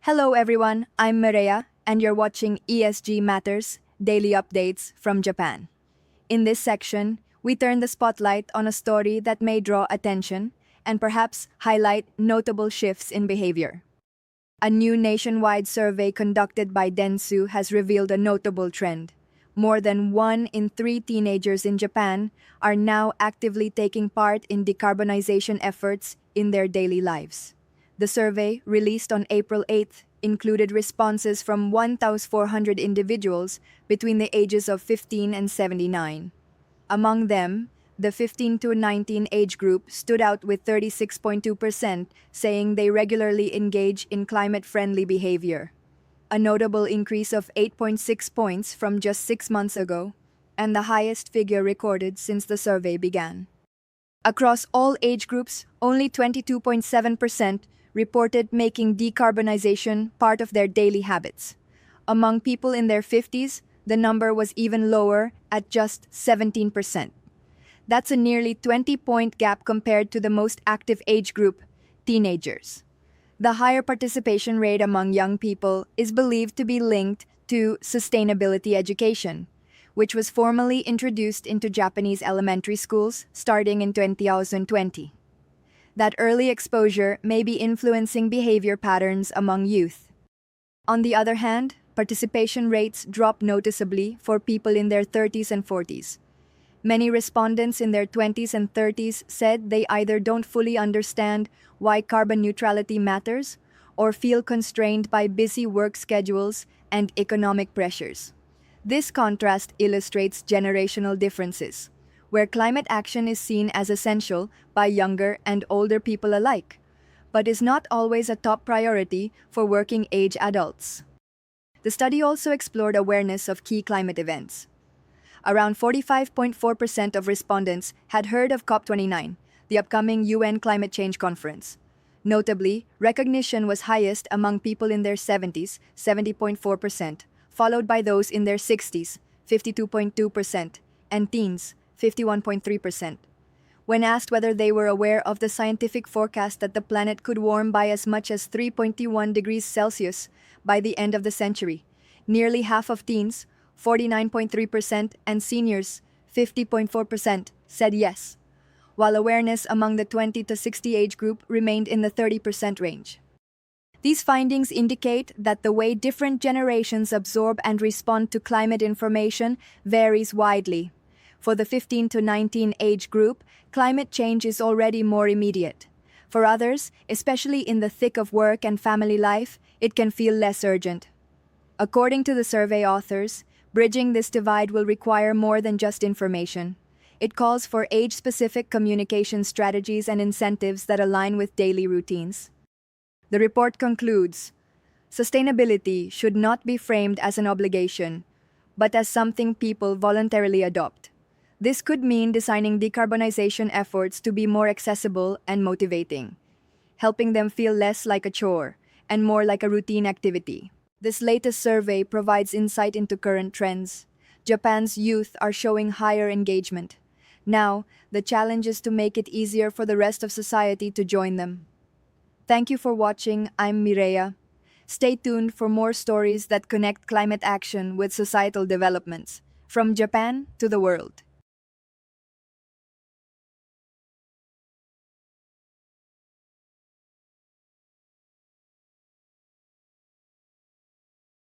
Hello everyone, I'm Maria, and you're watching ESG Matters, daily updates from Japan. In this section, we turn the spotlight on a story that may draw attention and perhaps highlight notable shifts in behavior. A new nationwide survey conducted by Dentsu has revealed a notable trend. More than 1 in 3 teenagers in Japan are now actively taking part in decarbonization efforts in their daily lives. The survey, released on April 8th, included responses from 1,400 individuals between the ages of 15 and 79. Among them, the 15 to 19 age group stood out with 36.2%, saying they regularly engage in climate-friendly behavior, a notable increase of 8.6 points from just 6 months ago, and the highest figure recorded since the survey began. Across all age groups, only 22.7% reported making decarbonization part of their daily habits. Among people in their 50s, the number was even lower at just 17%. That's a nearly 20-point gap compared to the most active age group, teenagers. The higher participation rate among young people is believed to be linked to sustainability education, which was formally introduced into Japanese elementary schools starting in 2020. That early exposure may be influencing behavior patterns among youth. On the other hand, participation rates drop noticeably for people in their 30s and 40s. Many respondents in their 20s and 30s said they either don't fully understand why carbon neutrality matters or feel constrained by busy work schedules and economic pressures. This contrast illustrates generational differences, where climate action is seen as essential by younger and older people alike, but is not always a top priority for working-age adults. The study also explored awareness of key climate events. Around 45.4% of respondents had heard of COP29, the upcoming UN climate change conference. Notably, recognition was highest among people in their 70s, 70.4%, followed by those in their 60s, 52.2%, and teens, 51.3%. When asked whether they were aware of the scientific forecast that the planet could warm by as much as 3.1 degrees Celsius by the end of the century, nearly half of teens, 49.3%, and seniors, 50.4%, said yes, while awareness among the 20 to 60 age group remained in the 30% range. These findings indicate that the way different generations absorb and respond to climate information varies widely. For the 15 to 19 age group, climate change is already more immediate. For others, especially in the thick of work and family life, it can feel less urgent. According to the survey authors, bridging this divide will require more than just information. It calls for age-specific communication strategies and incentives that align with daily routines. The report concludes, sustainability should not be framed as an obligation, but as something people voluntarily adopt. This could mean designing decarbonization efforts to be more accessible and motivating, helping them feel less like a chore and more like a routine activity. This latest survey provides insight into current trends. Japan's youth are showing higher engagement. Now, the challenge is to make it easier for the rest of society to join them. Thank you for watching. I'm Mireya. Stay tuned for more stories that connect climate action with societal developments, from Japan to the world.